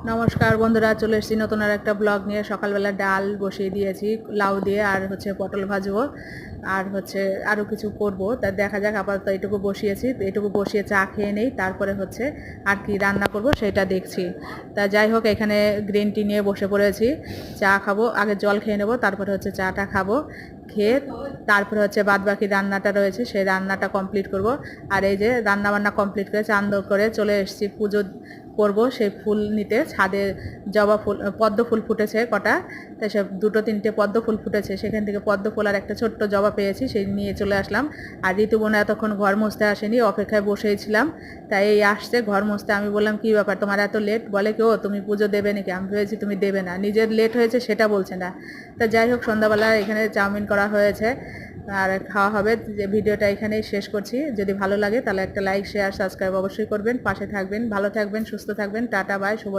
নমস্কার বন্ধুরা, চলে এসেছি নতুন আর একটা ব্লগ নিয়ে। সকালবেলা ডাল বসিয়ে দিয়েছি লাউ দিয়ে, আর পটল ভাজবো, আর আরও কিছু করব। তা দেখা যাক, আপাতত এইটুকু বসিয়েছি, এইটুকু বসিয়ে চা খেয়ে নেই, তারপরে আর কি রান্না করব সেটা দেখছি। তা যাই হোক, এখানে গ্রিন টি নিয়ে বসে পড়েছি, চা খাবো। আগে জল খেয়ে নেবো, তারপরে চাটা খাবো। খেয়ে তারপরে বাদ বাকি রান্নাটা রয়েছে, সেই রান্নাটা কমপ্লিট করব। আর এই যে রান্না বান্না কমপ্লিট করে চান করে চলে এসেছি পুজো করব। সেই ফুল নিতে ছাদে জবা ফুল, পদ্ম ফুল ফুটেছে কটা, তাই সব দুটো তিনটে পদ্ম ফুল ফুটেছে, সেখান থেকে পদ্ম ফুল আর একটা ছোট্ট জবা পেয়েছি, সেই নিয়ে চলে আসলাম। আর ঋতুবোনা এতক্ষণ ঘর মুছতে আসেনি, অপেক্ষায় বসেছিলাম। তাই এই আসছে ঘর মুছতে। আমি বললাম কি ব্যাপার তোমার এত লেট? বলে কি, ও তুমি পুজো দেবে নাকি? আমি ভেবেছি তুমি দেবে না, নিজের লেট হয়েছে সেটা বলছে না। তা যাই হোক, সন্ধ্যাবেলা এখানে চাউমিন করা হয়েছে আর খাওয়া হবে। যে ভিডিওটা এখানেই শেষ করছি। যদি ভালো লাগে তাহলে একটা লাইক, শেয়ার, সাবস্ক্রাইব অবশ্যই করবেন, পাশে থাকবেন, ভালো থাকবেন, সুস্থ থাকবেন। টাটা, বাই, শুভ।